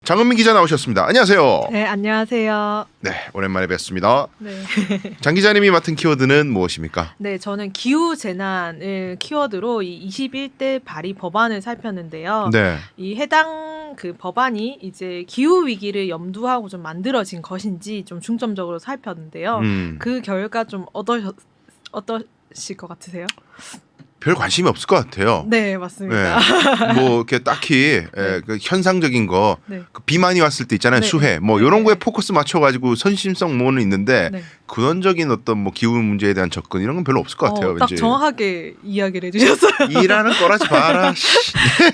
장은민 기자 나오셨습니다. 안녕하세요. 네, 안녕하세요. 네, 오랜만에 뵙습니다. 네. 장 기자님이 맡은 키워드는 무엇입니까? 네, 저는 기후 재난을 키워드로 이 21대 발의 법안을 살폈는데요. 네. 이 해당 그 법안이 이제 기후 위기를 염두하고 좀 만들어진 것인지 좀 중점적으로 살폈는데요. 그 결과 좀 어떠실 것 같으세요? 별 관심이 없을 것 같아요. 네, 맞습니다. 네. 뭐 이렇게 딱히 그 현상적인 거, 네. 그 비만이 왔을 때 있잖아요. 네. 수해, 뭐 네. 이런 거에 포커스 맞춰가지고 선심성 뭐는 있는데 네. 근원적인 어떤 뭐 기후 문제에 대한 접근 이런 건 별로 없을 것 같아요. 딱 왠지. 정확하게 이야기를 해주셨어요. 일하는 거라지 봐라.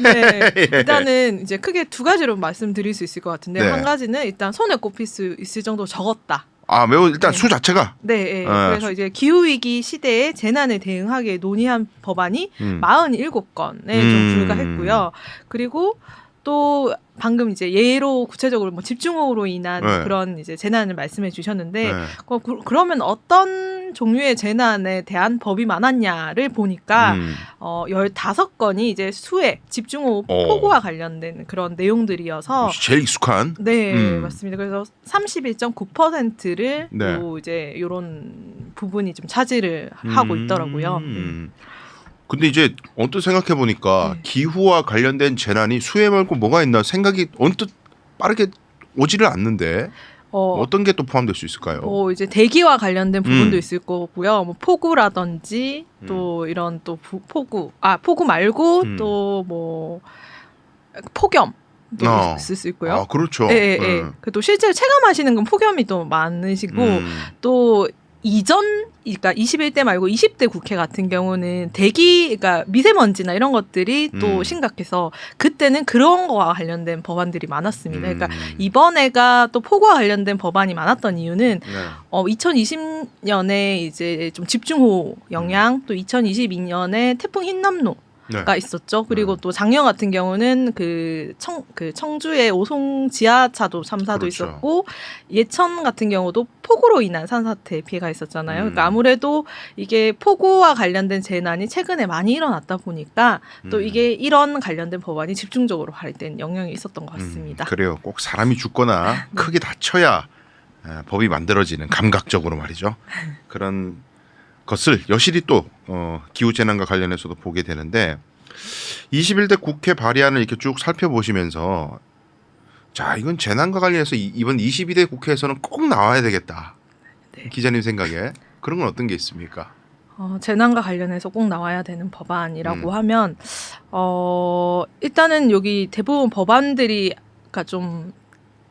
네, 일단은 이제 크게 두 가지로 말씀드릴 수 있을 것 같은데 네. 한 가지는 일단 손에 꼽힐 수 있을 정도 적었다. 아 매우 일단 네. 수 자체가. 네, 그래서 이제 기후 위기 시대에 재난에 대응하게 논의한 법안이 47건에 좀 불과했고요. 그리고 또 방금 이제 예로 구체적으로 뭐 집중호우로 인한 네. 그런 이제 재난을 말씀해 주셨는데 네. 그러면 어떤 종류의 재난에 대한 법이 많았냐를 보니까 15건이 이제 수해, 집중호우, 폭우와 관련된 그런 내용들이어서 제일 익숙한. 네, 맞습니다. 그래서 31.9%를 네. 또 이제 이런 부분이 좀 차지를 하고 있더라고요. 근데 이제 언뜻 생각해 보니까 네. 기후와 관련된 재난이 수해 말고 뭐가 있나 생각이 언뜻 빠르게 오지를 않는데 어떤 게 또 포함될 수 있을까요? 뭐 이제 대기와 관련된 부분도 있을 거고요. 뭐 폭우라든지 또 이런 또 폭우 말고 또 뭐 폭염. 도 있을 수 있고요. 아, 그렇죠. 예. 또 실제로 체감하시는 건 폭염이 또 많으시고 또 그러니까 21대 말고 20대 국회 같은 경우는 그러니까 미세먼지나 이런 것들이 또 심각해서 그때는 그런 거와 관련된 법안들이 많았습니다. 그러니까 이번에가 또 폭우와 관련된 법안이 많았던 이유는 2020년에 이제 좀 집중호우 영향, 또 2022년에 태풍 흰남노 가 있었죠. 그리고 또 작년 같은 경우는 그 청주의 오송 지하차도 참사도 그렇죠. 있었고 예천 같은 경우도 폭우로 인한 산사태 피해가 있었잖아요. 그러니까 아무래도 이게 폭우와 관련된 재난이 최근에 많이 일어났다 보니까 또 이게 이런 관련된 법안이 집중적으로 발의된 영향이 있었던 것 같습니다. 그래요. 꼭 사람이 죽거나 크게 다쳐야 법이 만들어지는 감각적으로 말이죠. 그런 것을 여실히 또 기후재난과 관련해서도 보게 되는데 21대 국회 발의안을 이렇게 쭉 살펴보시면서 자 이건 재난과 관련해서 이번 22대 국회에서는 꼭 나와야 되겠다. 네. 기자님 생각에 그런 건 어떤 게 있습니까? 재난과 관련해서 꼭 나와야 되는 법안이라고 하면 일단은 여기 대부분 법안들이 그러니까 좀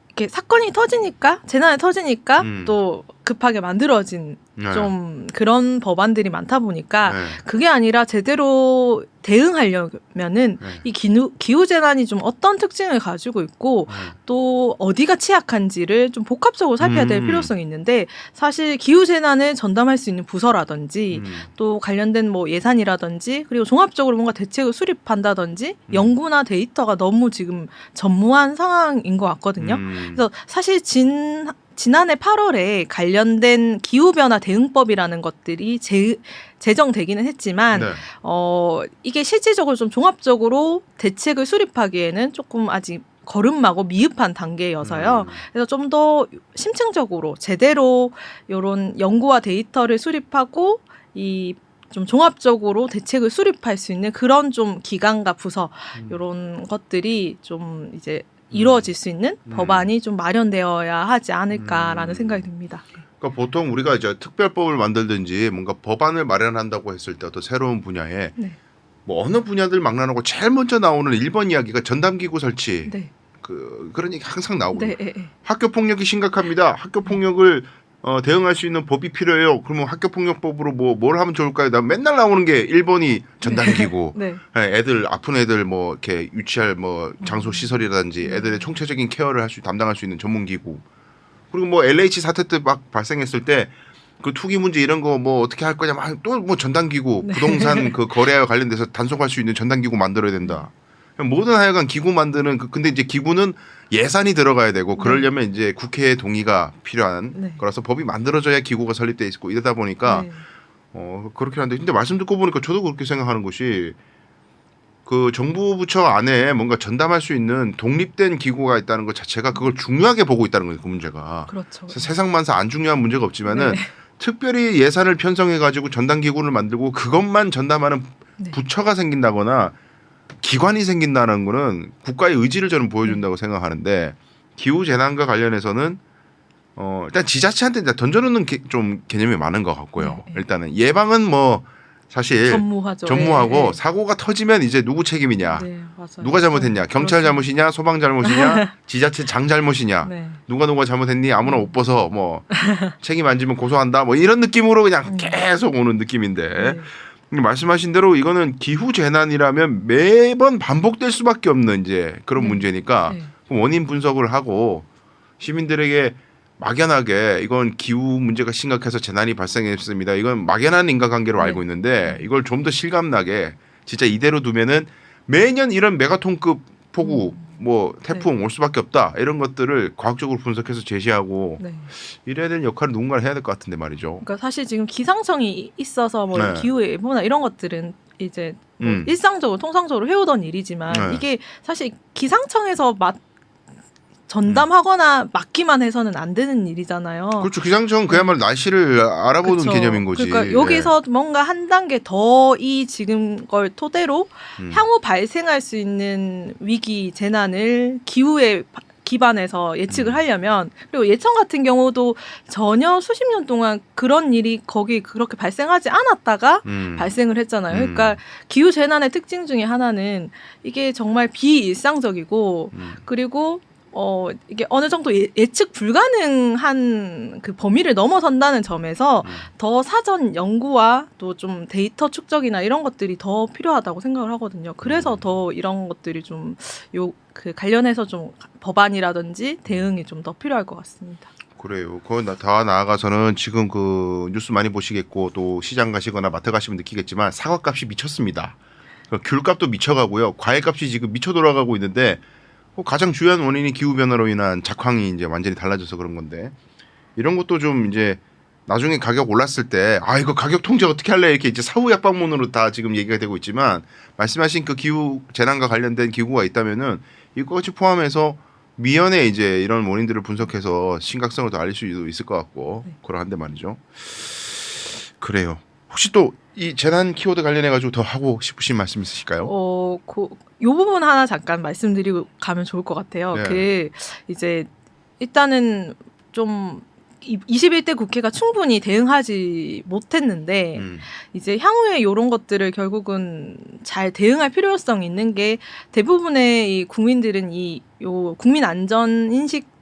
이렇게 사건이 터지니까 재난이 터지니까 또 급하게 만들어진 좀 그런 법안들이 많다 보니까 그게 아니라 제대로 대응하려면은 이 기후 재난이 좀 어떤 특징을 가지고 있고 또 어디가 취약한지를 좀 복합적으로 살펴야 될 필요성이 있는데 사실 기후 재난을 전담할 수 있는 부서라든지 또 관련된 뭐 예산이라든지 그리고 종합적으로 뭔가 대책을 수립한다든지 연구나 데이터가 너무 지금 전무한 상황인 것 같거든요. 그래서 사실 지난해 8월에 관련된 기후변화 대응법이라는 것들이 제정되기는 했지만 이게 실질적으로 좀 종합적으로 대책을 수립하기에는 조금 아직 거름마고 미흡한 단계여서요. 그래서 좀 더 심층적으로 제대로 이런 연구와 데이터를 수립하고 좀 종합적으로 대책을 수립할 수 있는 그런 좀 기관과 부서 이런 것들이 좀 이제 이루어질 수 있는 법안이 좀 마련되어야 하지 않을까라는 생각이 듭니다. 그러니까 보통 우리가 이제 특별법을 만들든지 뭔가 법안을 마련한다고 했을 때 어떤 새로운 분야에 뭐 어느 분야들 막론하고 제일 먼저 나오는 1번 이야기가 전담기구 설치. 그런 얘기 항상 나오고 학교 폭력이 심각합니다. 학교 폭력을 대응할 수 있는 법이 필요해요. 그러면 학교폭력법으로 뭘 하면 좋을까요? 나 맨날 나오는 게 1번이 전담기구. 애들 아픈 애들 뭐 이렇게 유치할 뭐 장소 시설이라든지 애들의 총체적인 케어를 담당할 수 있는 전문기구. 그리고 뭐 LH 사태 때 막 발생했을 때 그 투기 문제 이런 거 뭐 어떻게 할 거냐 또 뭐 전담기구 부동산 그 거래와 관련돼서 단속할 수 있는 전담기구 만들어야 된다. 모든 하여간 기구 만드는 근데 이제 기구는 예산이 들어가야 되고 그러려면 이제 국회의 동의가 필요한 거라서 법이 만들어져야 기구가 설립돼 있고 이러다 보니까 그렇긴 한데 근데 말씀 듣고 보니까 저도 그렇게 생각하는 것이 그 정부 부처 안에 뭔가 전담할 수 있는 독립된 기구가 있다는 것 자체가 그걸 중요하게 보고 있다는 거예요. 그 문제가. 그렇죠. 세상만사 안 중요한 문제가 없지만은 네. 특별히 예산을 편성해 가지고 전담 기구를 만들고 그것만 전담하는 네. 부처가 생긴다거나 기관이 생긴다는 거는 국가의 의지를 저는 보여준다고 생각하는데 기후 재난과 관련해서는 일단 지자체한테 던져놓는 좀 개념이 많은 것 같고요. 네. 일단은 예방은 뭐 사실 전무하죠. 전무하고 네. 사고가 터지면 이제 누구 책임이냐, 네, 맞아요. 누가 잘못했냐, 경찰 그렇습니다. 잘못이냐, 소방 잘못이냐, 지자체 장 잘못이냐, 네. 누가 잘못했니 아무나 못 벗어 뭐 책임 안 지면 고소한다 뭐 이런 느낌으로 그냥 계속 오는 느낌인데 네. 말씀하신 대로 이거는 기후 재난이라면 매번 반복될 수밖에 없는 이제 그런 네. 문제니까 네. 원인 분석을 하고 시민들에게 막연하게 이건 기후 문제가 심각해서 재난이 발생했습니다. 이건 막연한 인과관계로 네. 알고 있는데 이걸 좀 더 실감나게 진짜 이대로 두면은 매년 이런 메가톤급 폭우 뭐 태풍 올 수밖에 없다 이런 것들을 과학적으로 분석해서 제시하고 네. 이래야 되는 역할을 누군가 해야 될 것 같은데 말이죠. 그러니까 사실 지금 기상청이 있어서 뭐 네. 기후 예보나 이런 것들은 이제 뭐 일상적으로 통상적으로 해오던 일이지만 네. 이게 사실 기상청에서 전담하거나 맡기만 해서는 안 되는 일이잖아요. 그렇죠. 기상청 그야말로 날씨를 알아보는 그쵸. 개념인 거지. 그러니까 여기서 뭔가 한 단계 더 이 지금 걸 토대로 향후 발생할 수 있는 위기 재난을 기후에 기반해서 예측을 하려면 그리고 예천 같은 경우도 전혀 수십 년 동안 그런 일이 거기 그렇게 발생하지 않았다가 발생을 했잖아요. 그러니까 기후 재난의 특징 중에 하나는 이게 정말 비일상적이고 그리고 이게 어느 정도 예측 불가능한 그 범위를 넘어선다는 점에서 더 사전 연구와 또 좀 데이터 축적이나 이런 것들이 더 필요하다고 생각을 하거든요. 그래서 더 이런 것들이 좀 그 관련해서 좀 법안이라든지 대응이 좀 더 필요할 것 같습니다. 그래요. 그건 다 나아가서는 지금 그 뉴스 많이 보시겠고 또 시장 가시거나 마트 가시면 느끼겠지만 사과값이 미쳤습니다. 귤값도 미쳐가고요. 과일값이 지금 미쳐 돌아가고 있는데 가장 중요한 원인이 기후 변화로 인한 작황이 이제 완전히 달라져서 그런 건데 이런 것도 좀 이제 나중에 가격 올랐을 때 이거 가격 통제 어떻게 할래 이렇게 이제 사후 약방문으로 다 지금 얘기가 되고 있지만 말씀하신 그 기후 재난과 관련된 기구가 있다면은 이것까지 포함해서 미연에 이제 이런 원인들을 분석해서 심각성을 더 알릴 수도 있을 것 같고 그러한데 말이죠. 그래요. 혹시 또 이 재난 키워드 관련해 가지고 더 하고 싶으신 말씀 있으실까요? 요 부분 하나 잠깐 말씀드리고 가면 좋을 것 같아요. 네. 이제 일단은 좀 21대 국회가 충분히 대응하지 못했는데 이제 향후에 이런 것들을 결국은 잘 대응할 필요성이 있는 게 대부분의 이 국민들은 요 국민 안전 인식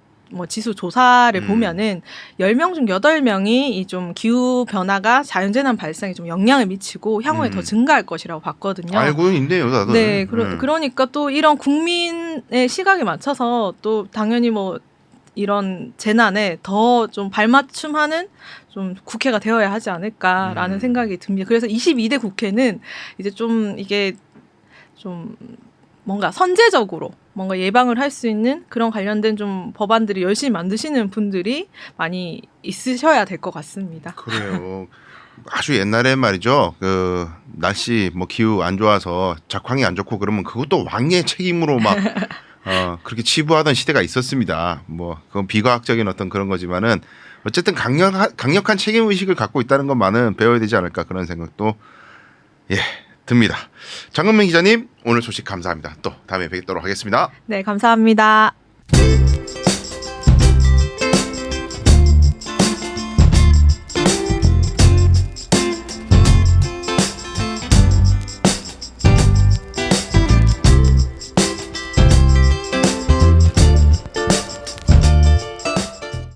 지수 조사를 보면은 10명 중 8명이 이 좀 기후 변화가 자연재난 발생에 좀 영향을 미치고 향후에 더 증가할 것이라고 봤거든요. 알고는 있네요, 다들. 네, 그러니까 또 이런 국민의 시각에 맞춰서 또 당연히 이런 재난에 더 좀 발맞춤하는 좀 국회가 되어야 하지 않을까라는 생각이 듭니다. 그래서 22대 국회는 이제 좀 이게 좀 뭔가 선제적으로 뭔가 예방을 할 수 있는 그런 관련된 좀 법안들이 열심히 만드시는 분들이 많이 있으셔야 될 것 같습니다. 그래요. 아주 옛날에 말이죠. 그 날씨 기후 안 좋아서 작황이 안 좋고 그러면 그것도 왕의 책임으로 막 그렇게 치부하던 시대가 있었습니다. 그건 비과학적인 어떤 그런 거지만은 어쨌든 강력한 책임 의식을 갖고 있다는 것만은 배워야 되지 않을까 그런 생각도 듭니다. 장건민 기자님 오늘 소식 감사합니다. 또 다음에 뵙도록 하겠습니다. 네, 감사합니다.